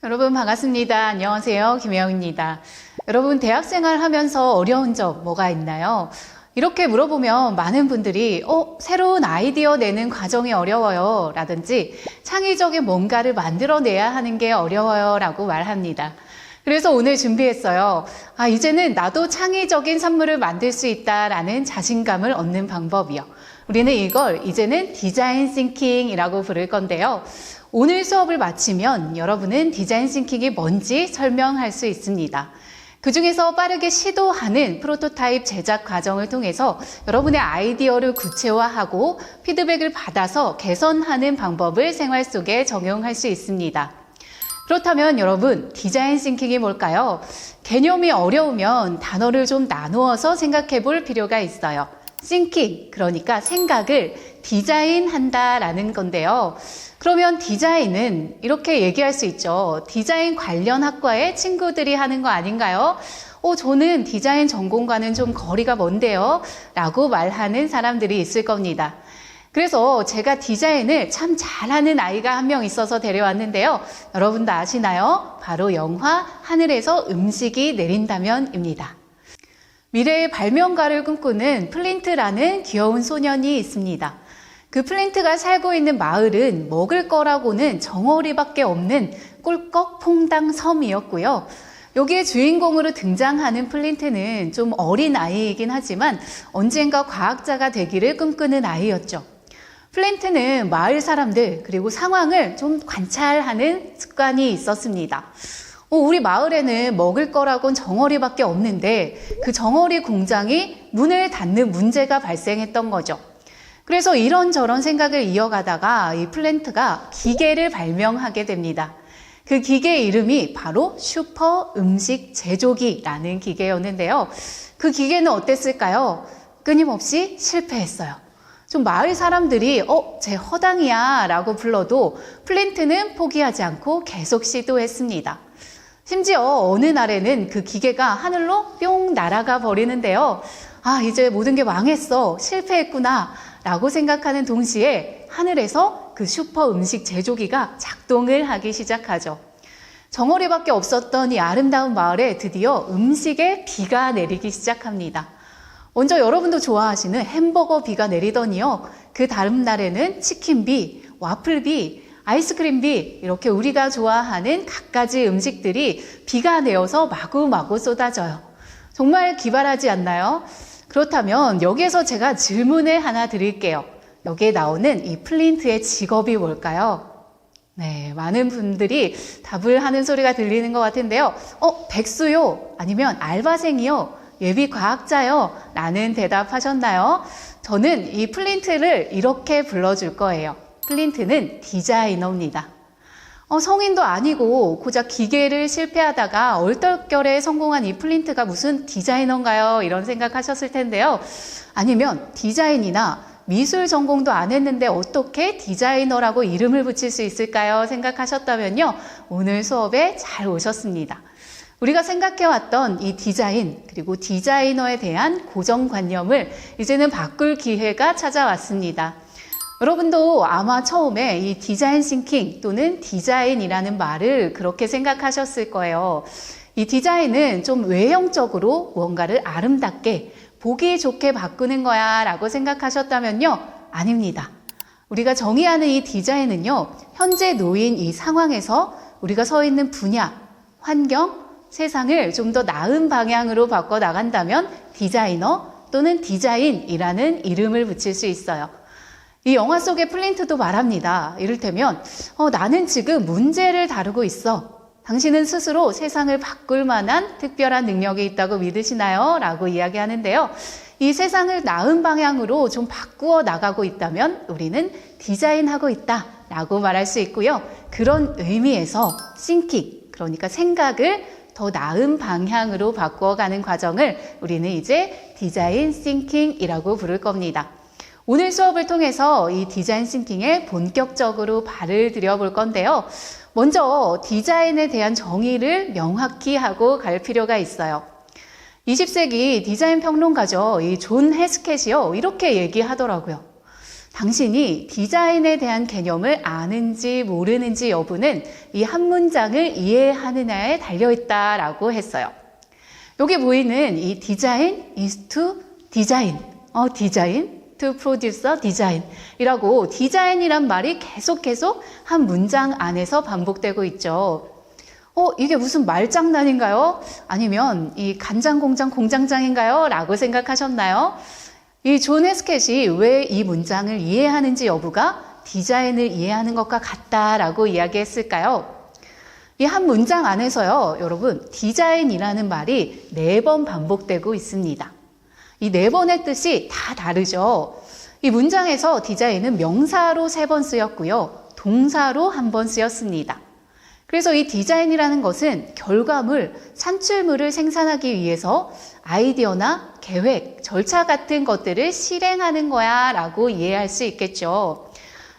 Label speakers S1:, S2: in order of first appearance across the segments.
S1: 여러분 반갑습니다. 안녕하세요. 김혜영입니다. 여러분 대학생활 하면서 어려운 점 뭐가 있나요? 이렇게 물어보면 많은 분들이 새로운 아이디어 내는 과정이 어려워요 라든지 창의적인 뭔가를 만들어내야 하는 게 어려워요 라고 말합니다. 그래서 오늘 준비했어요. 이제는 나도 창의적인 선물을 만들 수 있다라는 자신감을 얻는 방법이요. 우리는 이걸 이제는 디자인 싱킹이라고 부를 건데요. 오늘 수업을 마치면 여러분은 디자인 싱킹이 뭔지 설명할 수 있습니다. 그 중에서 빠르게 시도하는 프로토타입 제작 과정을 통해서 여러분의 아이디어를 구체화하고 피드백을 받아서 개선하는 방법을 생활 속에 적용할 수 있습니다. 그렇다면 여러분, 디자인 싱킹이 뭘까요? 개념이 어려우면 단어를 좀 나누어서 생각해 볼 필요가 있어요. 싱킹, 그러니까 생각을 디자인한다라는 건데요. 그러면 디자인은 이렇게 얘기할 수 있죠. 디자인 관련 학과의 친구들이 하는 거 아닌가요? 저는 디자인 전공과는 좀 거리가 먼데요. 라고 말하는 사람들이 있을 겁니다. 그래서 제가 디자인을 참 잘하는 아이가 한 명 있어서 데려왔는데요. 여러분도 아시나요? 바로 영화 하늘에서 음식이 내린다면입니다. 미래의 발명가를 꿈꾸는 플린트라는 귀여운 소년이 있습니다. 그 플린트가 살고 있는 마을은 먹을 거라고는 정어리밖에 없는 꿀꺽퐁당 섬이었고요. 여기에 주인공으로 등장하는 플린트는 좀 어린 아이이긴 하지만 언젠가 과학자가 되기를 꿈꾸는 아이였죠. 플린트는 마을 사람들 그리고 상황을 좀 관찰하는 습관이 있었습니다. 우리 마을에는 먹을 거라곤 정어리밖에 없는데 그 정어리 공장이 문을 닫는 문제가 발생했던 거죠. 그래서 이런저런 생각을 이어가다가 이 플랜트가 기계를 발명하게 됩니다. 그 기계의 이름이 바로 슈퍼 음식 제조기라는 기계였는데요. 그 기계는 어땠을까요? 끊임없이 실패했어요. 좀 마을 사람들이 쟤 허당이야 라고 불러도 플랜트는 포기하지 않고 계속 시도했습니다. 심지어 어느 날에는 그 기계가 하늘로 뿅 날아가 버리는데요. 이제 모든 게 망했어. 실패했구나. 라고 생각하는 동시에 하늘에서 그 슈퍼 음식 제조기가 작동을 하기 시작하죠. 정어리밖에 없었던 이 아름다운 마을에 드디어 음식의 비가 내리기 시작합니다. 먼저 여러분도 좋아하시는 햄버거 비가 내리더니요. 그 다음 날에는 치킨 비, 와플 비, 아이스크림 비 이렇게 우리가 좋아하는 갖가지 음식들이 비가 내어서 마구마구 쏟아져요. 정말 기발하지 않나요? 그렇다면 여기에서 제가 질문을 하나 드릴게요. 여기에 나오는 이 플린트의 직업이 뭘까요? 네, 많은 분들이 답을 하는 소리가 들리는 것 같은데요. 백수요? 아니면 알바생이요? 예비 과학자요? 라는 대답하셨나요? 저는 이 플린트를 이렇게 불러줄 거예요. 플린트는 디자이너입니다. 성인도 아니고 고작 기계를 실패하다가 얼떨결에 성공한 이 플린트가 무슨 디자이너인가요? 이런 생각하셨을 텐데요. 아니면 디자인이나 미술 전공도 안 했는데 어떻게 디자이너라고 이름을 붙일 수 있을까요? 생각하셨다면요. 오늘 수업에 잘 오셨습니다. 우리가 생각해왔던 이 디자인 그리고 디자이너에 대한 고정관념을 이제는 바꿀 기회가 찾아왔습니다. 여러분도 아마 처음에 이 디자인 싱킹 또는 디자인이라는 말을 그렇게 생각하셨을 거예요. 이 디자인은 좀 외형적으로 무언가를 아름답게 보기 좋게 바꾸는 거야 라고 생각하셨다면요. 아닙니다. 우리가 정의하는 이 디자인은요. 현재 놓인 이 상황에서 우리가 서 있는 분야, 환경, 세상을 좀 더 나은 방향으로 바꿔 나간다면 디자이너 또는 디자인이라는 이름을 붙일 수 있어요. 이 영화 속의 플린트도 말합니다. 이를테면 나는 지금 문제를 다루고 있어. 당신은 스스로 세상을 바꿀 만한 특별한 능력이 있다고 믿으시나요? 라고 이야기하는데요. 이 세상을 나은 방향으로 좀 바꾸어 나가고 있다면 우리는 디자인하고 있다 라고 말할 수 있고요. 그런 의미에서 싱킹, 그러니까 생각을 더 나은 방향으로 바꾸어가는 과정을 우리는 이제 디자인 싱킹이라고 부를 겁니다. 오늘 수업을 통해서 이 디자인 싱킹에 본격적으로 발을 들여볼 건데요. 먼저 디자인에 대한 정의를 명확히 하고 갈 필요가 있어요. 20세기 디자인 평론가죠. 이 존 헤스켓이요. 이렇게 얘기하더라고요. 당신이 디자인에 대한 개념을 아는지 모르는지 여부는 이 한 문장을 이해하느냐에 달려있다라고 했어요. 여기 보이는 이 디자인 is to design, 디자인 to produce a design 이라고 디자인이란 말이 계속 한 문장 안에서 반복되고 있죠. 이게 무슨 말장난인가요? 아니면 이 간장공장 공장장인가요? 라고 생각하셨나요? 이 존 헤스켓이 왜 이 문장을 이해하는지 여부가 디자인을 이해하는 것과 같다라고 이야기했을까요? 이 한 문장 안에서요, 여러분, 디자인이라는 말이 4번 반복되고 있습니다. 이 4번의 뜻이 다 다르죠. 이 문장에서 디자인은 명사로 3번 쓰였고요, 동사로 1번 쓰였습니다. 그래서 이 디자인이라는 것은 결과물, 산출물을 생산하기 위해서 아이디어나 계획, 절차 같은 것들을 실행하는 거야 라고 이해할 수 있겠죠.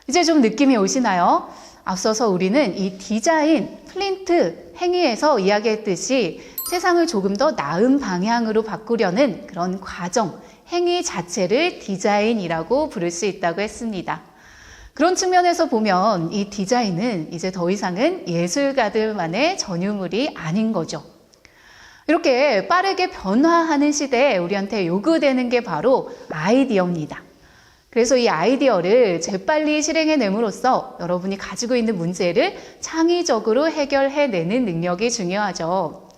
S1: 이제 좀 느낌이 오시나요? 앞서서 우리는 이 디자인, 플린트 행위에서 이야기했듯이 세상을 조금 더 나은 방향으로 바꾸려는 그런 과정, 행위 자체를 디자인이라고 부를 수 있다고 했습니다. 그런 측면에서 보면 이 디자인은 이제 더 이상은 예술가들만의 전유물이 아닌 거죠. 이렇게 빠르게 변화하는 시대에 우리한테 요구되는 게 바로 아이디어입니다. 그래서 이 아이디어를 재빨리 실행해냄으로써 여러분이 가지고 있는 문제를 창의적으로 해결해내는 능력이 중요하죠.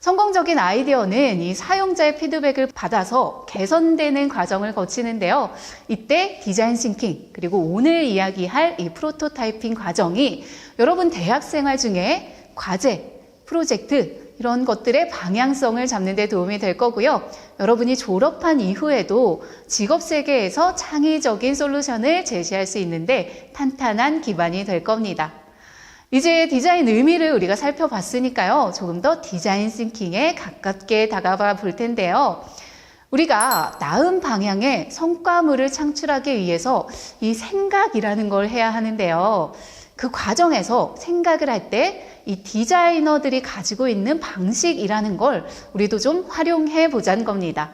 S1: 성공적인 아이디어는 이 사용자의 피드백을 받아서 개선되는 과정을 거치는데요. 이때 디자인 싱킹, 그리고 오늘 이야기할 이 프로토타이핑 과정이 여러분 대학생활 중에 과제, 프로젝트 이런 것들의 방향성을 잡는 데 도움이 될 거고요. 여러분이 졸업한 이후에도 직업 세계에서 창의적인 솔루션을 제시할 수 있는데 탄탄한 기반이 될 겁니다. 이제 디자인 의미를 우리가 살펴봤으니까요. 조금 더 디자인 싱킹에 가깝게 다가가 볼 텐데요. 우리가 나은 방향의 성과물을 창출하기 위해서 이 생각이라는 걸 해야 하는데요. 그 과정에서 생각을 할 때 이 디자이너들이 가지고 있는 방식이라는 걸 우리도 좀 활용해 보자는 겁니다.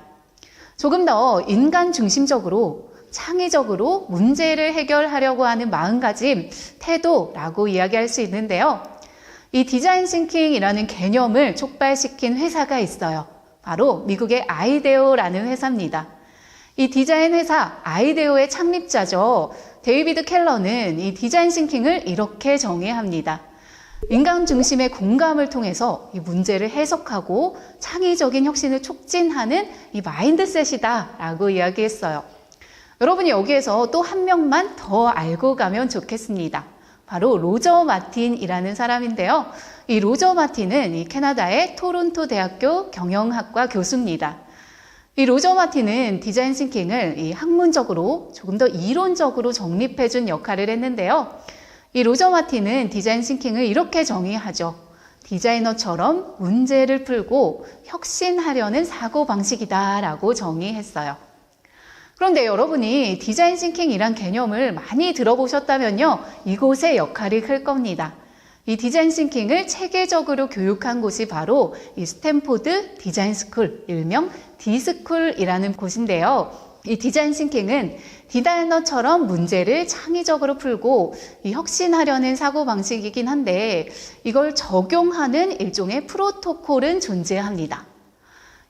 S1: 조금 더 인간 중심적으로 창의적으로 문제를 해결하려고 하는 마음가짐, 태도라고 이야기할 수 있는데요. 이 디자인 싱킹이라는 개념을 촉발시킨 회사가 있어요. 바로 미국의 아이데오라는 회사입니다. 이 디자인 회사 아이데오의 창립자죠. 데이비드 켈러는 이 디자인 싱킹을 이렇게 정의합니다. 인간 중심의 공감을 통해서 이 문제를 해석하고 창의적인 혁신을 촉진하는 이 마인드셋이다 라고 이야기했어요. 여러분이 여기에서 또 한 명만 더 알고 가면 좋겠습니다. 바로 로저 마틴이라는 사람인데요. 이 로저 마틴은 이 캐나다의 토론토 대학교 경영학과 교수입니다. 이 로저 마틴은 디자인 싱킹을 이 학문적으로 조금 더 이론적으로 정립해준 역할을 했는데요. 이 로저 마틴은 디자인 싱킹을 이렇게 정의하죠. 디자이너처럼 문제를 풀고 혁신하려는 사고방식이다 라고 정의했어요. 그런데 여러분이 디자인 싱킹이란 개념을 많이 들어보셨다면요. 이곳의 역할이 클 겁니다. 이 디자인 싱킹을 체계적으로 교육한 곳이 바로 이 스탠포드 디자인 스쿨, 일명 디스쿨이라는 곳인데요. 이 디자인 싱킹은 디자이너처럼 문제를 창의적으로 풀고 이 혁신하려는 사고방식이긴 한데 이걸 적용하는 일종의 프로토콜은 존재합니다.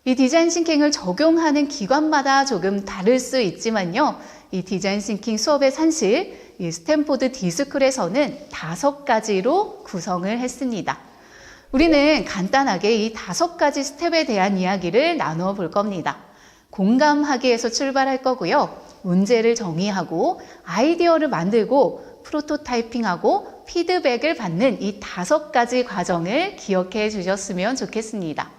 S1: 이 디자인 싱킹을 적용하는 기관마다 조금 다를 수 있지만요. 이 디자인 싱킹 수업의 산실, 이 스탠포드 디스쿨에서는 5가지로 구성을 했습니다. 우리는 간단하게 이 5가지 스텝에 대한 이야기를 나누어 볼 겁니다. 공감하기에서 출발할 거고요. 문제를 정의하고 아이디어를 만들고 프로토타이핑하고 피드백을 받는 이 5가지 과정을 기억해 주셨으면 좋겠습니다.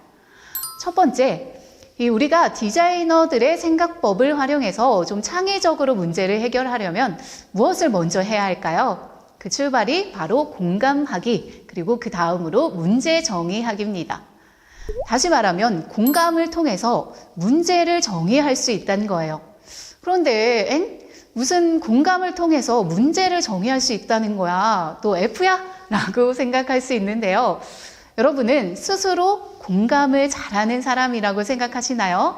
S1: 첫 번째, 우리가 디자이너들의 생각법을 활용해서 좀 창의적으로 문제를 해결하려면 무엇을 먼저 해야 할까요? 그 출발이 바로 공감하기, 그리고 그 다음으로 문제 정의하기입니다. 다시 말하면 공감을 통해서 문제를 정의할 수 있다는 거예요. 그런데 무슨 공감을 통해서 문제를 정의할 수 있다는 거야? 또 F야? 라고 생각할 수 있는데요. 여러분은 스스로 공감을 잘하는 사람이라고 생각하시나요?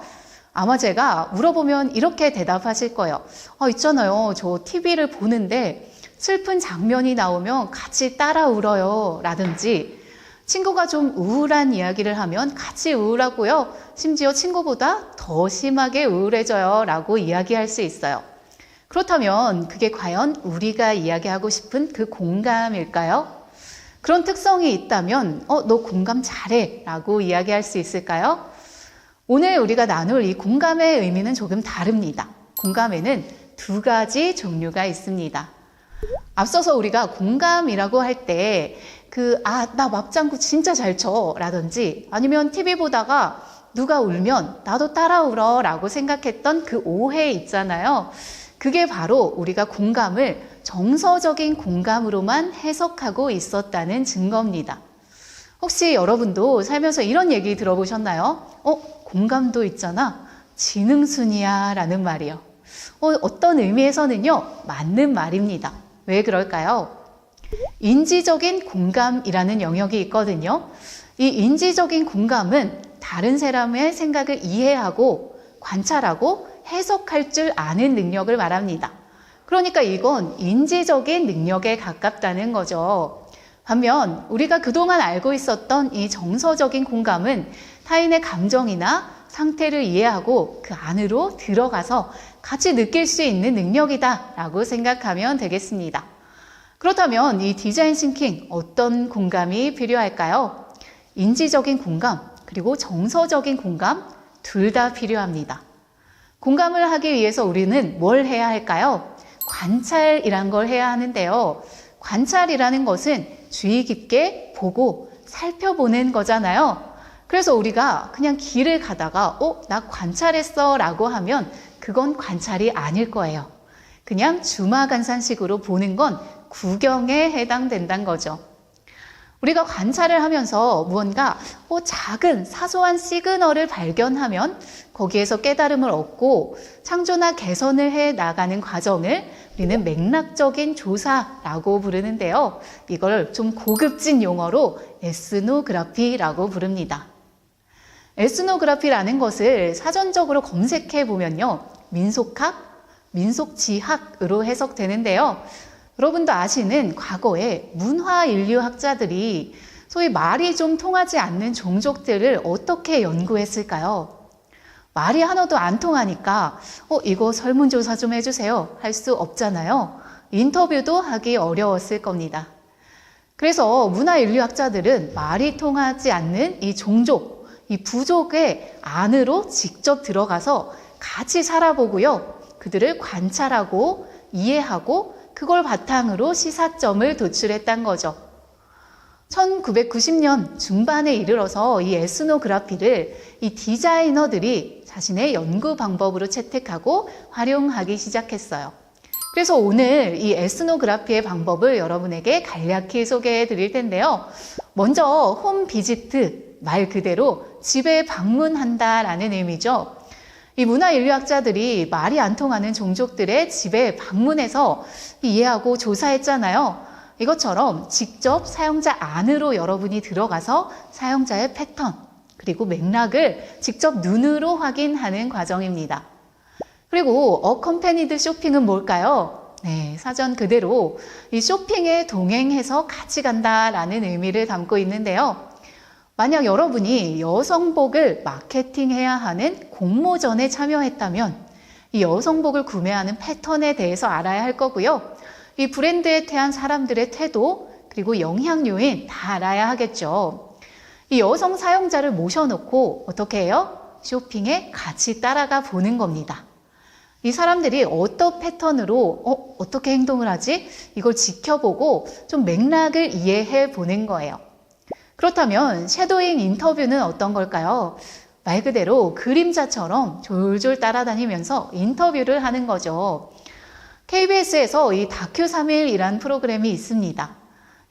S1: 아마 제가 물어보면 이렇게 대답하실 거예요. 있잖아요. 저 TV를 보는데 슬픈 장면이 나오면 같이 따라 울어요. 라든지 친구가 좀 우울한 이야기를 하면 같이 우울하고요. 심지어 친구보다 더 심하게 우울해져요. 라고 이야기할 수 있어요. 그렇다면 그게 과연 우리가 이야기하고 싶은 그 공감일까요? 그런 특성이 있다면 너 공감 잘해 라고 이야기할 수 있을까요? 오늘 우리가 나눌 이 공감의 의미는 조금 다릅니다. 공감에는 두 가지 종류가 있습니다. 앞서서 우리가 공감이라고 할 때 나 맞장구 진짜 잘 쳐 라든지 아니면 TV 보다가 누가 울면 나도 따라 울어 라고 생각했던 그 오해 있잖아요. 그게 바로 우리가 공감을 정서적인 공감으로만 해석하고 있었다는 증거입니다. 혹시 여러분도 살면서 이런 얘기 들어보셨나요? 공감도 있잖아. 지능순이야 라는 말이요. 어떤 의미에서는요, 맞는 말입니다. 왜 그럴까요? 인지적인 공감이라는 영역이 있거든요. 이 인지적인 공감은 다른 사람의 생각을 이해하고 관찰하고 해석할 줄 아는 능력을 말합니다. 그러니까 이건 인지적인 능력에 가깝다는 거죠. 반면 우리가 그동안 알고 있었던 이 정서적인 공감은 타인의 감정이나 상태를 이해하고 그 안으로 들어가서 같이 느낄 수 있는 능력이다 라고 생각하면 되겠습니다. 그렇다면 이 디자인 싱킹 어떤 공감이 필요할까요? 인지적인 공감 그리고 정서적인 공감 둘 다 필요합니다. 공감을 하기 위해서 우리는 뭘 해야 할까요? 관찰이란 걸 해야 하는데요. 관찰이라는 것은 주의 깊게 보고 살펴보는 거잖아요. 그래서 우리가 그냥 길을 가다가 나 관찰했어 라고 하면 그건 관찰이 아닐 거예요. 그냥 주마간산식으로 보는 건 구경에 해당된다는 거죠. 우리가 관찰을 하면서 무언가 작은 사소한 시그널을 발견하면 거기에서 깨달음을 얻고 창조나 개선을 해 나가는 과정을 우리는 맥락적인 조사라고 부르는데요. 이걸 좀 고급진 용어로 에스노그래피라고 부릅니다. 에스노그래피라는 것을 사전적으로 검색해 보면요. 민속학, 민속지학으로 해석되는데요. 여러분도 아시는 과거에 문화인류학자들이 소위 말이 좀 통하지 않는 종족들을 어떻게 연구했을까요? 말이 하나도 안 통하니까 이거 설문조사 좀 해주세요 할 수 없잖아요. 인터뷰도 하기 어려웠을 겁니다. 그래서 문화인류학자들은 말이 통하지 않는 이 종족, 이 부족의 안으로 직접 들어가서 같이 살아보고요. 그들을 관찰하고 이해하고 그걸 바탕으로 시사점을 도출했단 거죠. 1990년 중반에 이르러서 이 에스노그래피를 이 디자이너들이 자신의 연구 방법으로 채택하고 활용하기 시작했어요. 그래서 오늘 이 에스노그래피의 방법을 여러분에게 간략히 소개해 드릴 텐데요. 먼저 홈 비지트, 말 그대로 집에 방문한다라는 의미죠. 이 문화인류학자들이 말이 안 통하는 종족들의 집에 방문해서 이해하고 조사했잖아요. 이것처럼 직접 사용자 안으로 여러분이 들어가서 사용자의 패턴, 그리고 맥락을 직접 눈으로 확인하는 과정입니다. 그리고 어컴패니드 쇼핑은 뭘까요? 네, 사전 그대로 이 쇼핑에 동행해서 같이 간다라는 의미를 담고 있는데요. 만약 여러분이 여성복을 마케팅해야 하는 공모전에 참여했다면 이 여성복을 구매하는 패턴에 대해서 알아야 할 거고요. 이 브랜드에 대한 사람들의 태도 그리고 영향 요인 다 알아야 하겠죠. 이 여성 사용자를 모셔놓고 어떻게 해요? 쇼핑에 같이 따라가 보는 겁니다. 이 사람들이 어떤 패턴으로 어떻게 행동을 하지? 이걸 지켜보고 좀 맥락을 이해해 보는 거예요. 그렇다면 섀도잉 인터뷰는 어떤 걸까요? 말 그대로 그림자처럼 졸졸 따라다니면서 인터뷰를 하는 거죠. KBS에서 이 다큐 3일이란 프로그램이 있습니다.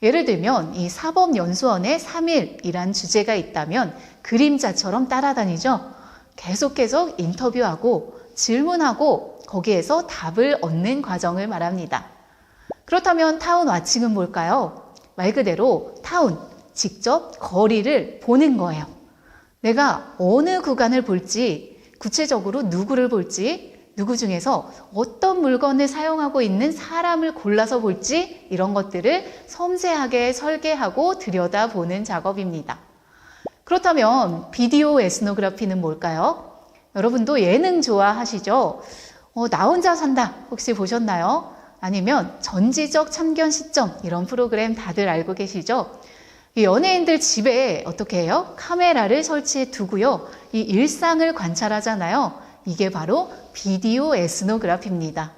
S1: 예를 들면 이 사법연수원의 3일이란 주제가 있다면 그림자처럼 따라다니죠. 계속 인터뷰하고 질문하고 거기에서 답을 얻는 과정을 말합니다. 그렇다면 타운 와칭은 뭘까요? 말 그대로 타운, 직접 거리를 보는 거예요. 내가 어느 구간을 볼지 구체적으로 누구를 볼지, 누구 중에서 어떤 물건을 사용하고 있는 사람을 골라서 볼지 이런 것들을 섬세하게 설계하고 들여다보는 작업입니다. 그렇다면 비디오 에스노그래피는 뭘까요? 여러분도 예능 좋아하시죠? 나 혼자 산다 혹시 보셨나요? 아니면 전지적 참견 시점 이런 프로그램 다들 알고 계시죠? 이 연예인들 집에 어떻게 해요? 카메라를 설치해 두고요. 이 일상을 관찰하잖아요. 이게 바로 비디오 에스노그래피입니다.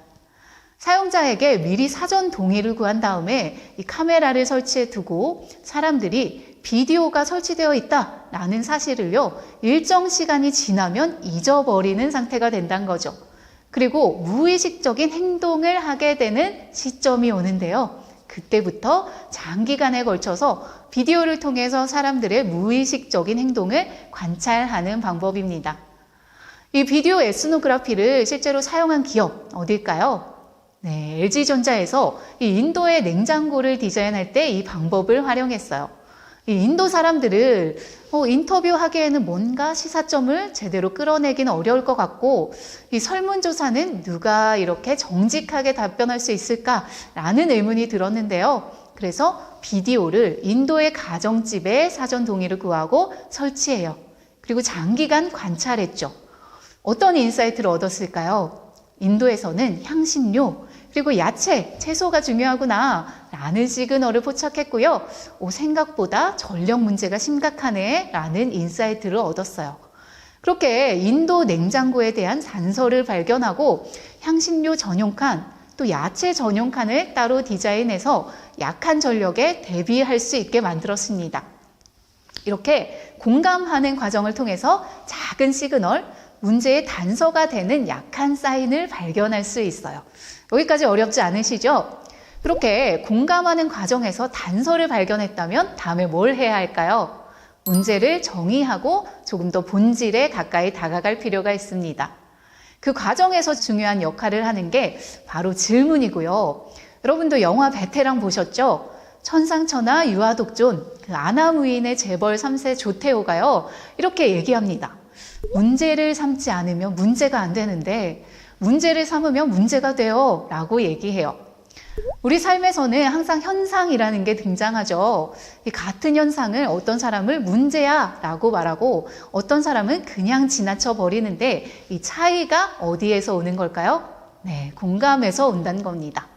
S1: 사용자에게 미리 사전 동의를 구한 다음에 이 카메라를 설치해 두고 사람들이 비디오가 설치되어 있다라는 사실을요, 일정 시간이 지나면 잊어버리는 상태가 된다는 거죠. 그리고 무의식적인 행동을 하게 되는 시점이 오는데요. 그때부터 장기간에 걸쳐서 비디오를 통해서 사람들의 무의식적인 행동을 관찰하는 방법입니다. 이 비디오 에스노그래피를 실제로 사용한 기업 어딜까요? 네, LG전자에서 이 인도의 냉장고를 디자인할 때 이 방법을 활용했어요. 이 인도 사람들을 인터뷰하기에는 뭔가 시사점을 제대로 끌어내기는 어려울 것 같고 이 설문조사는 누가 이렇게 정직하게 답변할 수 있을까라는 의문이 들었는데요. 그래서 비디오를 인도의 가정집에 사전 동의를 구하고 설치해요. 그리고 장기간 관찰했죠. 어떤 인사이트를 얻었을까요? 인도에서는 향신료, 그리고 야채, 채소가 중요하구나 라는 시그널을 포착했고요. 생각보다 전력 문제가 심각하네 라는 인사이트를 얻었어요. 그렇게 인도 냉장고에 대한 단서를 발견하고 향신료 전용 칸, 또 야채 전용 칸을 따로 디자인해서 약한 전력에 대비할 수 있게 만들었습니다. 이렇게 공감하는 과정을 통해서 작은 시그널, 문제의 단서가 되는 약한 사인을 발견할 수 있어요. 여기까지 어렵지 않으시죠? 그렇게 공감하는 과정에서 단서를 발견했다면 다음에 뭘 해야 할까요? 문제를 정의하고 조금 더 본질에 가까이 다가갈 필요가 있습니다. 그 과정에서 중요한 역할을 하는 게 바로 질문이고요. 여러분도 영화 베테랑 보셨죠? 천상천하 유아독존, 그 아나무인의 재벌 3세 조태호가요, 이렇게 얘기합니다. 문제를 삼지 않으면 문제가 안 되는데 문제를 삼으면 문제가 돼요 라고 얘기해요. 우리 삶에서는 항상 현상이라는 게 등장하죠. 이 같은 현상을 어떤 사람을 문제야 라고 말하고 어떤 사람은 그냥 지나쳐 버리는데 이 차이가 어디에서 오는 걸까요? 네, 공감에서 온다는 겁니다.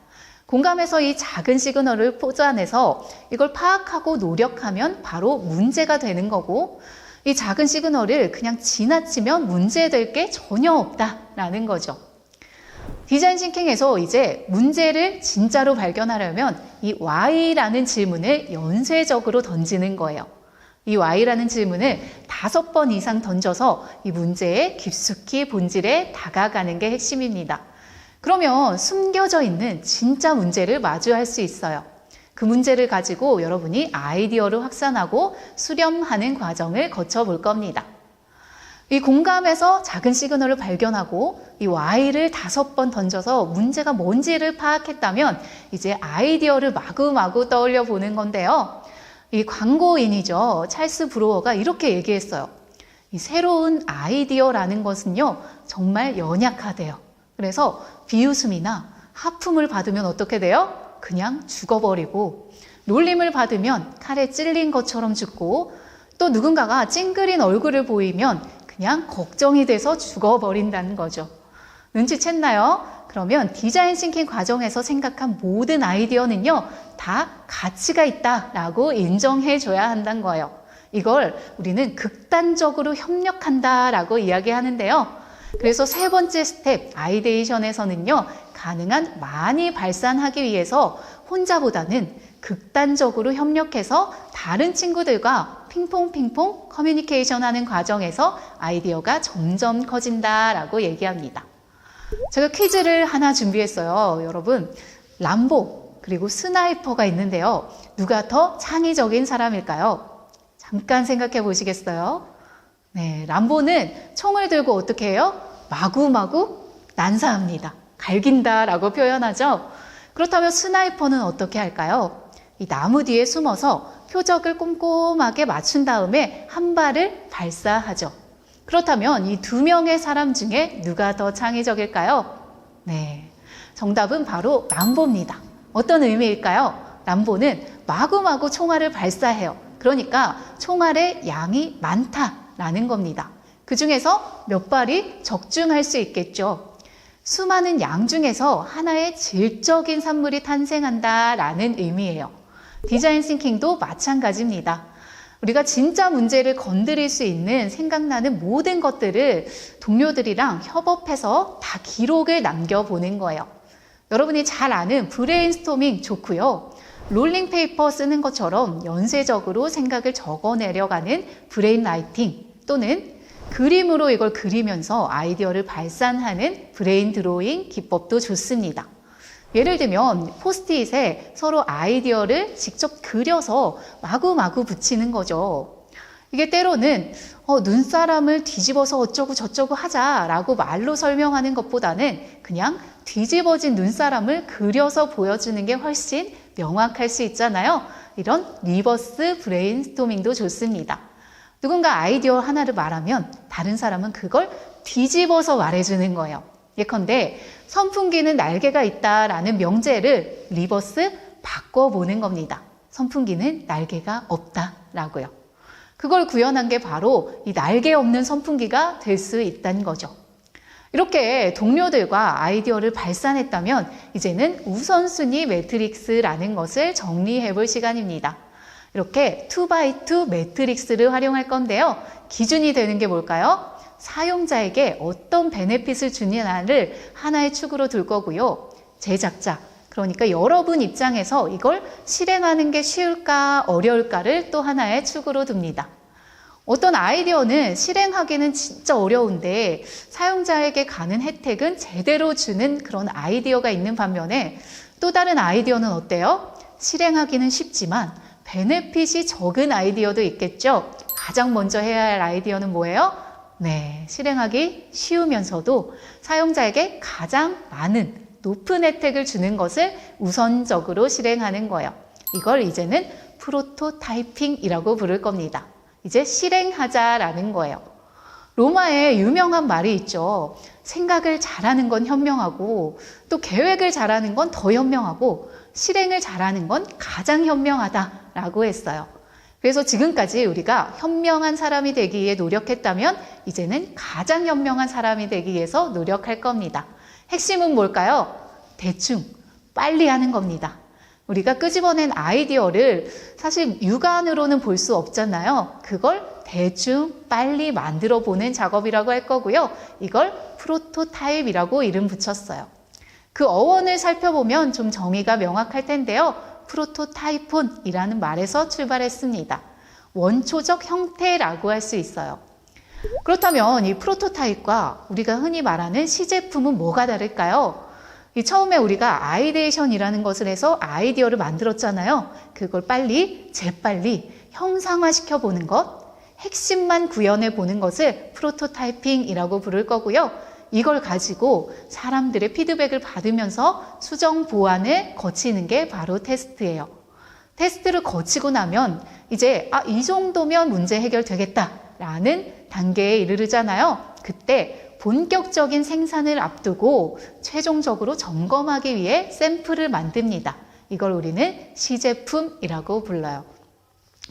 S1: 공감에서 이 작은 시그널을 뽑아내서 이걸 파악하고 노력하면 바로 문제가 되는 거고 이 작은 시그널을 그냥 지나치면 문제될 게 전혀 없다라는 거죠. 디자인 싱킹에서 이제 문제를 진짜로 발견하려면 이 Why라는 질문을 연쇄적으로 던지는 거예요. 이 Why라는 질문을 5번 이상 던져서 이 문제의 깊숙이 본질에 다가가는 게 핵심입니다. 그러면 숨겨져 있는 진짜 문제를 마주할 수 있어요. 그 문제를 가지고 여러분이 아이디어를 확산하고 수렴하는 과정을 거쳐볼 겁니다. 이 공감에서 작은 시그널을 발견하고 이 Why를 5번 던져서 문제가 뭔지를 파악했다면 이제 아이디어를 마구마구 떠올려 보는 건데요. 이 광고인이죠. 찰스 브로어가 이렇게 얘기했어요. 이 새로운 아이디어라는 것은요, 정말 연약하대요. 그래서 비웃음이나 하품을 받으면 어떻게 돼요? 그냥 죽어버리고, 놀림을 받으면 칼에 찔린 것처럼 죽고, 또 누군가가 찡그린 얼굴을 보이면 그냥 걱정이 돼서 죽어버린다는 거죠. 눈치챘나요? 그러면 디자인 싱킹 과정에서 생각한 모든 아이디어는요, 다 가치가 있다라고 인정해줘야 한다는 거예요. 이걸 우리는 극단적으로 협력한다라고 이야기하는데요. 그래서 3번째 스텝, 아이데이션에서는요, 가능한 많이 발산하기 위해서 혼자보다는 극단적으로 협력해서 다른 친구들과 핑퐁핑퐁 커뮤니케이션 하는 과정에서 아이디어가 점점 커진다라고 얘기합니다. 제가 퀴즈를 하나 준비했어요. 여러분, 람보 그리고 스나이퍼가 있는데요. 누가 더 창의적인 사람일까요? 잠깐 생각해 보시겠어요? 네, 람보는 총을 들고 어떻게 해요? 마구마구 난사합니다. 갈긴다라고 표현하죠. 그렇다면 스나이퍼는 어떻게 할까요? 이 나무 뒤에 숨어서 표적을 꼼꼼하게 맞춘 다음에 한 발을 발사하죠. 그렇다면 이 두 명의 사람 중에 누가 더 창의적일까요? 네, 정답은 바로 람보입니다. 어떤 의미일까요? 람보는 마구마구 총알을 발사해요. 그러니까 총알의 양이 많다라는 겁니다. 그 중에서 몇 발이 적중할 수 있겠죠. 수많은 양 중에서 하나의 질적인 산물이 탄생한다라는 의미예요. 디자인 싱킹도 마찬가지입니다. 우리가 진짜 문제를 건드릴 수 있는 생각나는 모든 것들을 동료들이랑 협업해서 다 기록을 남겨보는 거예요. 여러분이 잘 아는 브레인스토밍 좋고요. 롤링페이퍼 쓰는 것처럼 연쇄적으로 생각을 적어내려가는 브레인 라이팅 또는 그림으로 이걸 그리면서 아이디어를 발산하는 브레인 드로잉 기법도 좋습니다. 예를 들면 포스트잇에 서로 아이디어를 직접 그려서 마구마구 붙이는 거죠. 이게 때로는 눈사람을 뒤집어서 어쩌고 저쩌고 하자라고 말로 설명하는 것보다는 그냥 뒤집어진 눈사람을 그려서 보여주는 게 훨씬 명확할 수 있잖아요. 이런 리버스 브레인스토밍도 좋습니다. 누군가 아이디어 하나를 말하면 다른 사람은 그걸 뒤집어서 말해주는 거예요. 예컨대 선풍기는 날개가 있다라는 명제를 리버스 바꿔보는 겁니다. 선풍기는 날개가 없다라고요. 그걸 구현한 게 바로 이 날개 없는 선풍기가 될 수 있다는 거죠. 이렇게 동료들과 아이디어를 발산했다면 이제는 우선순위 매트릭스라는 것을 정리해 볼 시간입니다. 이렇게 2x2 매트릭스를 활용할 건데요. 기준이 되는 게 뭘까요? 사용자에게 어떤 베네핏을 주느냐를 하나의 축으로 둘 거고요. 제작자, 그러니까 여러분 입장에서 이걸 실행하는 게 쉬울까 어려울까를 또 하나의 축으로 둡니다. 어떤 아이디어는 실행하기는 진짜 어려운데 사용자에게 가는 혜택은 제대로 주는 그런 아이디어가 있는 반면에 또 다른 아이디어는 어때요? 실행하기는 쉽지만 베네핏이 적은 아이디어도 있겠죠? 가장 먼저 해야 할 아이디어는 뭐예요? 네, 실행하기 쉬우면서도 사용자에게 가장 많은 높은 혜택을 주는 것을 우선적으로 실행하는 거예요. 이걸 이제는 프로토타이핑이라고 부를 겁니다. 이제 실행하자라는 거예요. 로마에 유명한 말이 있죠. 생각을 잘하는 건 현명하고 또 계획을 잘하는 건 더 현명하고 실행을 잘하는 건 가장 현명하다라고 했어요. 그래서 지금까지 우리가 현명한 사람이 되기 위해 노력했다면 이제는 가장 현명한 사람이 되기 위해서 노력할 겁니다. 핵심은 뭘까요? 대충, 빨리 하는 겁니다. 우리가 끄집어낸 아이디어를 사실 육안으로는 볼 수 없잖아요. 그걸 대충 빨리 만들어 보는 작업이라고 할 거고요. 이걸 프로토타입이라고 이름 붙였어요. 그 어원을 살펴보면 좀 정의가 명확할 텐데요. 프로토타이폰이라는 말에서 출발했습니다. 원초적 형태라고 할 수 있어요. 그렇다면 이 프로토타입과 우리가 흔히 말하는 시제품은 뭐가 다를까요? 처음에 우리가 아이데이션이라는 것을 해서 아이디어를 만들었잖아요. 그걸 재빨리 형상화시켜 보는 것, 핵심만 구현해 보는 것을 프로토타이핑이라고 부를 거고요. 이걸 가지고 사람들의 피드백을 받으면서 수정 보완을 거치는 게 바로 테스트예요. 테스트를 거치고 나면 이제 이 정도면 문제 해결되겠다라는 단계에 이르르잖아요. 그때 본격적인 생산을 앞두고 최종적으로 점검하기 위해 샘플을 만듭니다. 이걸 우리는 시제품이라고 불러요.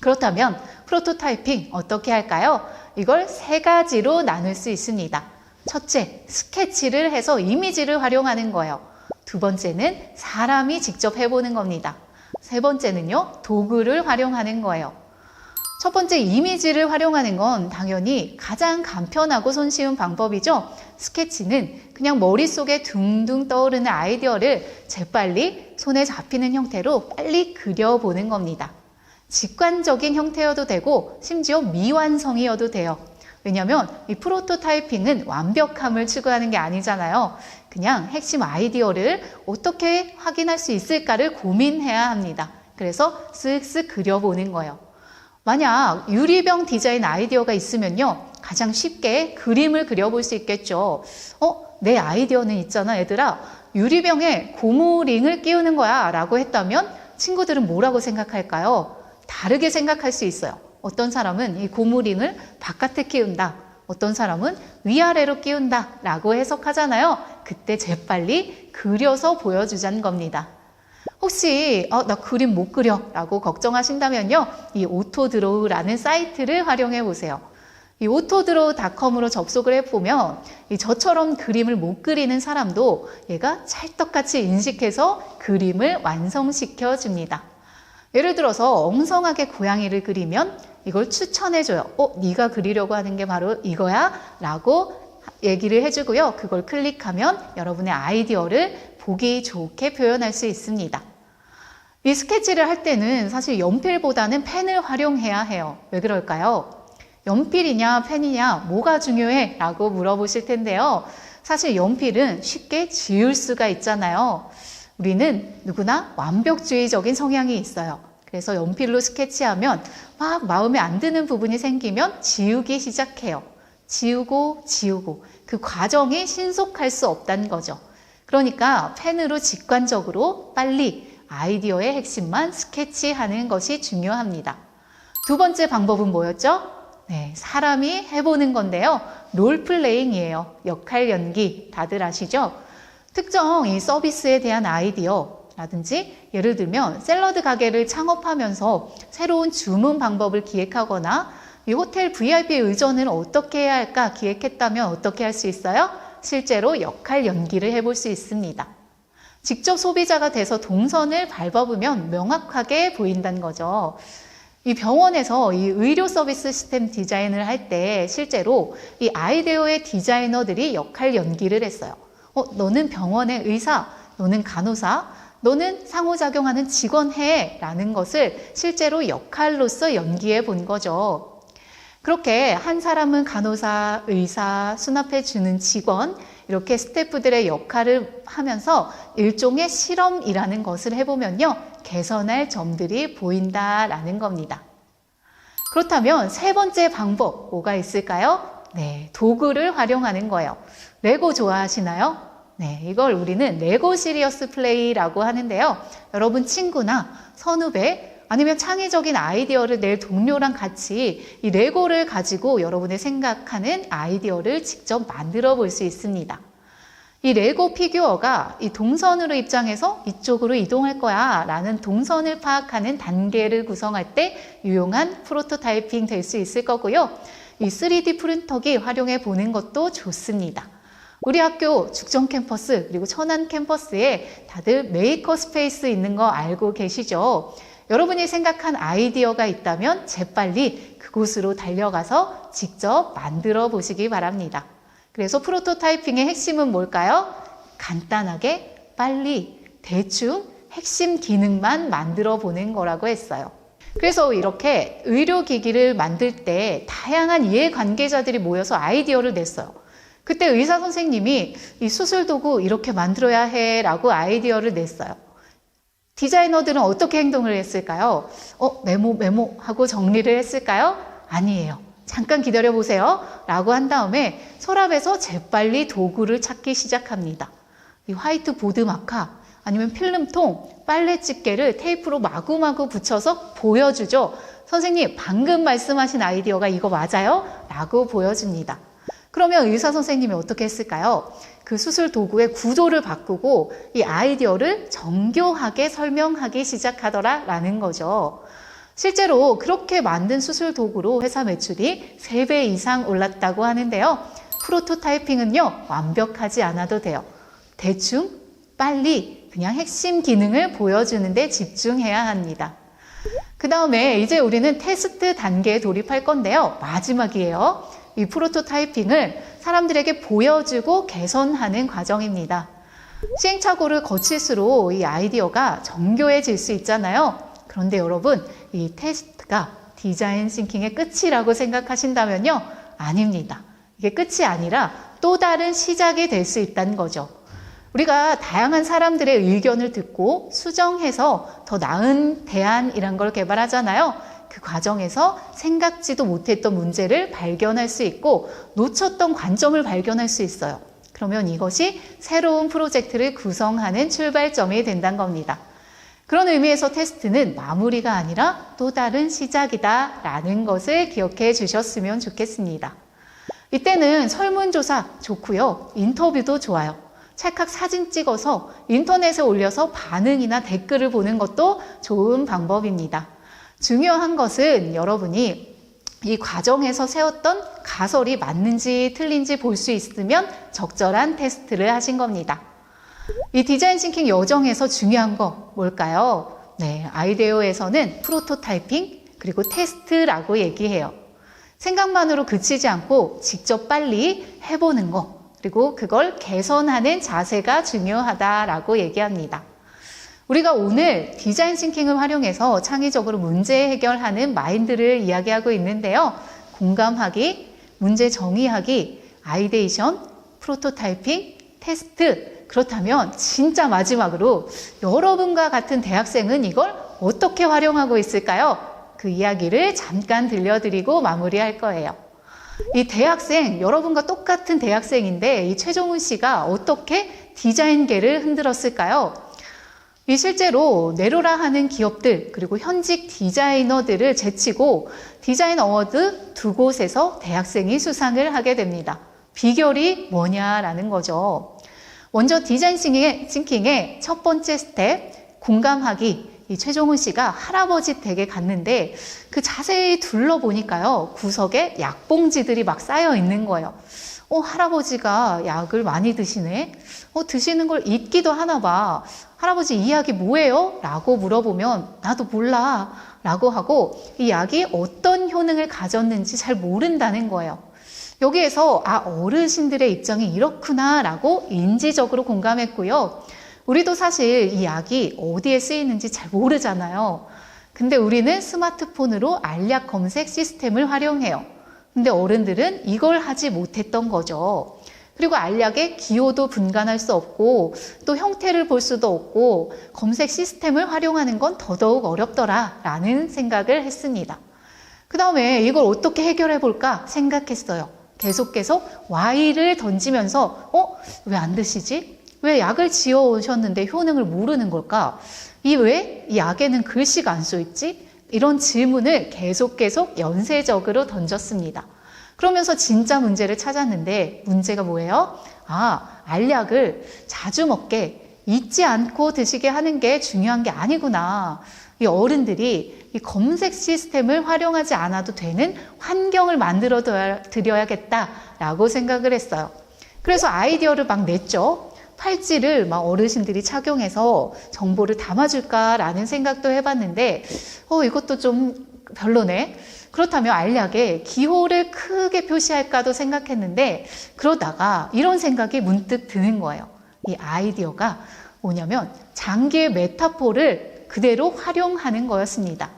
S1: 그렇다면 프로토타이핑 어떻게 할까요? 이걸 3가지로 나눌 수 있습니다. 첫째, 스케치를 해서 이미지를 활용하는 거예요. 두 번째는 사람이 직접 해보는 겁니다. 세 번째는요, 도구를 활용하는 거예요. 첫 번째 이미지를 활용하는 건 당연히 가장 간편하고 손쉬운 방법이죠. 스케치는 그냥 머릿속에 둥둥 떠오르는 아이디어를 재빨리 손에 잡히는 형태로 빨리 그려보는 겁니다. 직관적인 형태여도 되고 심지어 미완성이어도 돼요. 왜냐하면 이 프로토타이핑은 완벽함을 추구하는 게 아니잖아요. 그냥 핵심 아이디어를 어떻게 확인할 수 있을까를 고민해야 합니다. 그래서 쓱쓱 그려보는 거예요. 만약 유리병 디자인 아이디어가 있으면요, 가장 쉽게 그림을 그려볼 수 있겠죠. 내 아이디어는 있잖아, 얘들아. 유리병에 고무링을 끼우는 거야 라고 했다면 친구들은 뭐라고 생각할까요? 다르게 생각할 수 있어요. 어떤 사람은 이 고무링을 바깥에 끼운다. 어떤 사람은 위아래로 끼운다 라고 해석하잖아요. 그때 재빨리 그려서 보여주자는 겁니다. 혹시 나 그림 못 그려 라고 걱정하신다면요. 이 오토드로우라는 사이트를 활용해 보세요. 이 오토드로우닷컴으로 접속을 해보면 저처럼 그림을 못 그리는 사람도 얘가 찰떡같이 인식해서 그림을 완성시켜 줍니다. 예를 들어서 엉성하게 고양이를 그리면 이걸 추천해줘요. 네가 그리려고 하는 게 바로 이거야 라고 얘기를 해주고요. 그걸 클릭하면 여러분의 아이디어를 보기 좋게 표현할 수 있습니다. 이 스케치를 할 때는 사실 연필보다는 펜을 활용해야 해요. 왜 그럴까요? 연필이냐 펜이냐 뭐가 중요해? 라고 물어보실 텐데요. 사실 연필은 쉽게 지울 수가 있잖아요. 우리는 누구나 완벽주의적인 성향이 있어요. 그래서 연필로 스케치하면 막 마음에 안 드는 부분이 생기면 지우기 시작해요. 지우고 그 과정이 신속할 수 없다는 거죠. 그러니까 펜으로 직관적으로 빨리 아이디어의 핵심만 스케치하는 것이 중요합니다. 두 번째 방법은 뭐였죠? 네, 사람이 해보는 건데요. 롤플레잉이에요. 역할 연기. 다들 아시죠? 특정 이 서비스에 대한 아이디어라든지 예를 들면 샐러드 가게를 창업하면서 새로운 주문 방법을 기획하거나 이 호텔 VIP 의전을 어떻게 해야 할까 기획했다면 어떻게 할 수 있어요? 실제로 역할 연기를 해볼 수 있습니다. 직접 소비자가 돼서 동선을 밟아보면 명확하게 보인다는 거죠. 이 병원에서 이 의료 서비스 시스템 디자인을 할 때 실제로 이 아이디어의 디자이너들이 역할 연기를 했어요. 너는 병원의 의사, 너는 간호사, 너는 상호작용하는 직원 해 라는 것을 실제로 역할로서 연기해 본 거죠. 그렇게 한 사람은 간호사, 의사, 수납해 주는 직원, 이렇게 스태프들의 역할을 하면서 일종의 실험이라는 것을 해보면요. 개선할 점들이 보인다라는 겁니다. 그렇다면 세 번째 방법 뭐가 있을까요? 네, 도구를 활용하는 거예요. 레고 좋아하시나요? 네, 이걸 우리는 레고 시리어스 플레이라고 하는데요. 여러분 친구나 선후배 아니면 창의적인 아이디어를 낼 동료랑 같이 이 레고를 가지고 여러분의 생각하는 아이디어를 직접 만들어 볼 수 있습니다. 이 레고 피규어가 이 동선으로 입장해서 이쪽으로 이동할 거야 라는 동선을 파악하는 단계를 구성할 때 유용한 프로토타이핑 될 수 있을 거고요. 이 3D 프린터기 활용해 보는 것도 좋습니다. 우리 학교 죽전 캠퍼스 그리고 천안 캠퍼스에 다들 메이커 스페이스 있는 거 알고 계시죠? 여러분이 생각한 아이디어가 있다면 재빨리 그곳으로 달려가서 직접 만들어 보시기 바랍니다. 그래서 프로토타이핑의 핵심은 뭘까요? 간단하게 빨리 대충 핵심 기능만 만들어 보는 거라고 했어요. 그래서 이렇게 의료기기를 만들 때 다양한 이해관계자들이 모여서 아이디어를 냈어요. 그때 의사 선생님이 이 수술도구 이렇게 만들어야 해 라고 아이디어를 냈어요. 디자이너들은 어떻게 행동을 했을까요? 메모 하고 정리를 했을까요? 아니에요. 잠깐 기다려보세요 라고 한 다음에 서랍에서 재빨리 도구를 찾기 시작합니다. 이 화이트보드 마카 아니면 필름통, 빨래 집게를 테이프로 마구마구 붙여서 보여주죠. 선생님 방금 말씀하신 아이디어가 이거 맞아요? 라고 보여줍니다. 그러면 의사 선생님이 어떻게 했을까요? 그 수술 도구의 구조를 바꾸고 이 아이디어를 정교하게 설명하기 시작하더라라는 거죠. 실제로 그렇게 만든 수술 도구로 회사 매출이 3배 이상 올랐다고 하는데요. 프로토타이핑은요, 완벽하지 않아도 돼요. 대충, 빨리, 그냥 핵심 기능을 보여주는 데 집중해야 합니다. 그 다음에 이제 우리는 테스트 단계에 돌입할 건데요. 마지막이에요. 이 프로토타이핑을 사람들에게 보여주고 개선하는 과정입니다. 시행착오를 거칠수록 이 아이디어가 정교해질 수 있잖아요. 그런데 여러분, 이 테스트가 디자인 싱킹의 끝이라고 생각하신다면요. 아닙니다. 이게 끝이 아니라 또 다른 시작이 될 수 있다는 거죠. 우리가 다양한 사람들의 의견을 듣고 수정해서 더 나은 대안이란 걸 개발하잖아요. 그 과정에서 생각지도 못했던 문제를 발견할 수 있고 놓쳤던 관점을 발견할 수 있어요. 그러면 이것이 새로운 프로젝트를 구성하는 출발점이 된다는 겁니다. 그런 의미에서 테스트는 마무리가 아니라 또 다른 시작이다라는 것을 기억해 주셨으면 좋겠습니다. 이때는 설문조사 좋고요. 인터뷰도 좋아요. 찰칵 사진 찍어서 인터넷에 올려서 반응이나 댓글을 보는 것도 좋은 방법입니다. 중요한 것은 여러분이 이 과정에서 세웠던 가설이 맞는지 틀린지 볼 수 있으면 적절한 테스트를 하신 겁니다. 이 디자인 싱킹 여정에서 중요한 거 뭘까요? 네, 아이데어에서는 프로토타이핑 그리고 테스트라고 얘기해요. 생각만으로 그치지 않고 직접 빨리 해보는 거, 그리고 그걸 개선하는 자세가 중요하다라고 얘기합니다. 우리가 오늘 디자인 싱킹을 활용해서 창의적으로 문제 해결하는 마인드를 이야기하고 있는데요. 공감하기, 문제 정의하기, 아이데이션, 프로토타이핑, 테스트. 그렇다면 진짜 마지막으로 여러분과 같은 대학생은 이걸 어떻게 활용하고 있을까요? 그 이야기를 잠깐 들려드리고 마무리할 거예요. 이 대학생, 여러분과 똑같은 대학생인데 이 최종훈 씨가 어떻게 디자인계를 흔들었을까요? 이 실제로 네로라 하는 기업들 그리고 현직 디자이너들을 제치고 디자인 어워드 2곳에서 대학생이 수상을 하게 됩니다. 비결이 뭐냐라는 거죠. 먼저 디자인 싱킹의 첫 번째 스텝, 공감하기. 이 최종훈 씨가 할아버지 댁에 갔는데 그 자세히 둘러보니까요. 구석에 약봉지들이 막 쌓여 있는 거예요. 할아버지가 약을 많이 드시네? 드시는 걸 잊기도 하나 봐. 할아버지 이 약이 뭐예요? 라고 물어보면 나도 몰라 라고 하고 이 약이 어떤 효능을 가졌는지 잘 모른다는 거예요. 여기에서 어르신들의 입장이 이렇구나 라고 인지적으로 공감했고요. 우리도 사실 이 약이 어디에 쓰이는지 잘 모르잖아요. 근데 우리는 스마트폰으로 알약 검색 시스템을 활용해요. 근데 어른들은 이걸 하지 못했던 거죠. 그리고 알약의 기호도 분간할 수 없고 또 형태를 볼 수도 없고 검색 시스템을 활용하는 건 더더욱 어렵더라 라는 생각을 했습니다. 그 다음에 이걸 어떻게 해결해 볼까 생각했어요. 계속 Y를 던지면서 왜 안 드시지? 왜 약을 지어 오셨는데 효능을 모르는 걸까? 왜 이 약에는 글씨가 안 써 있지? 이런 질문을 계속 연쇄적으로 던졌습니다. 그러면서 진짜 문제를 찾았는데 문제가 뭐예요? 알약을 자주 먹게 잊지 않고 드시게 하는 게 중요한 게 아니구나. 이 어른들이 이 검색 시스템을 활용하지 않아도 되는 환경을 만들어 드려야겠다라고 생각을 했어요. 그래서 아이디어를 막 냈죠. 팔찌를 막 어르신들이 착용해서 정보를 담아줄까라는 생각도 해봤는데 이것도 좀 별로네. 그렇다면 알약에 기호를 크게 표시할까도 생각했는데 그러다가 이런 생각이 문득 드는 거예요. 이 아이디어가 뭐냐면 장기의 메타포를 그대로 활용하는 거였습니다.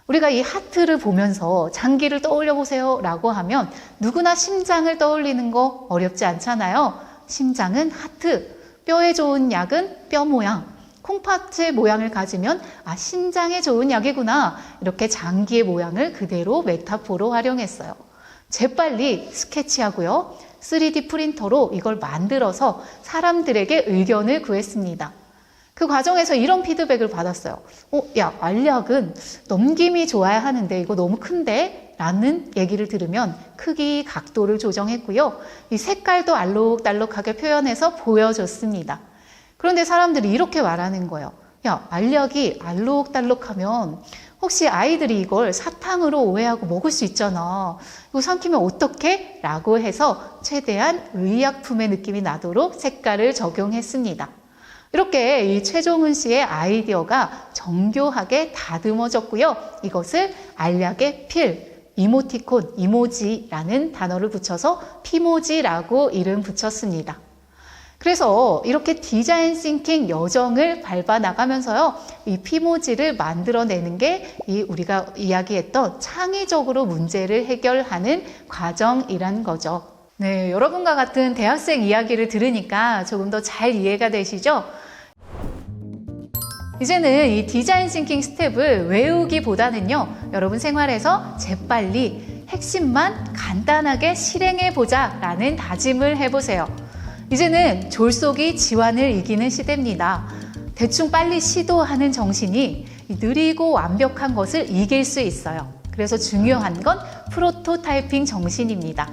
S1: 우리가 이 하트를 보면서 장기를 떠올려 보세요 라고 하면 누구나 심장을 떠올리는 거 어렵지 않잖아요. 심장은 하트, 뼈에 좋은 약은 뼈 모양, 콩팥의 모양을 가지면 신장에 좋은 약이구나. 이렇게 장기의 모양을 그대로 메타포로 활용했어요. 재빨리 스케치하고요. 3D 프린터로 이걸 만들어서 사람들에게 의견을 구했습니다. 그 과정에서 이런 피드백을 받았어요. 알약은 넘김이 좋아야 하는데 이거 너무 큰데? 라는 얘기를 들으면 크기, 각도를 조정했고요. 이 색깔도 알록달록하게 표현해서 보여줬습니다. 그런데 사람들이 이렇게 말하는 거예요. 알약이 알록달록하면 혹시 아이들이 이걸 사탕으로 오해하고 먹을 수 있잖아. 이거 삼키면 어떡해? 라고 해서 최대한 의약품의 느낌이 나도록 색깔을 적용했습니다. 이렇게 이 최종훈 씨의 아이디어가 정교하게 다듬어졌고요. 이것을 알약의 필, 이모티콘, 이모지라는 단어를 붙여서 피모지라고 이름 붙였습니다. 그래서 이렇게 디자인 싱킹 여정을 밟아 나가면서요, 이 피모지를 만들어내는 게 우리가 이야기했던 창의적으로 문제를 해결하는 과정이란 거죠. 네, 여러분과 같은 대학생 이야기를 들으니까 조금 더 잘 이해가 되시죠? 이제는 이 디자인 싱킹 스텝을 외우기보다는요, 여러분 생활에서 재빨리 핵심만 간단하게 실행해보자 라는 다짐을 해보세요. 이제는 졸속이 지환을 이기는 시대입니다. 대충 빨리 시도하는 정신이 느리고 완벽한 것을 이길 수 있어요. 그래서 중요한 건 프로토타이핑 정신입니다.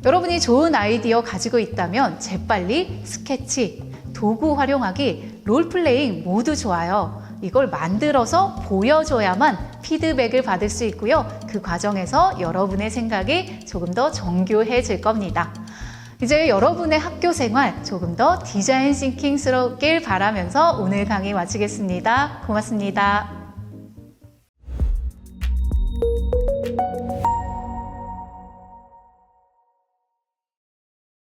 S1: 여러분이 좋은 아이디어 가지고 있다면 재빨리 스케치, 도구 활용하기, 롤플레잉 모두 좋아요. 이걸 만들어서 보여줘야만 피드백을 받을 수 있고요. 그 과정에서 여러분의 생각이 조금 더 정교해질 겁니다. 이제 여러분의 학교 생활 조금 더 디자인 싱킹스럽길 바라면서 오늘 강의 마치겠습니다. 고맙습니다.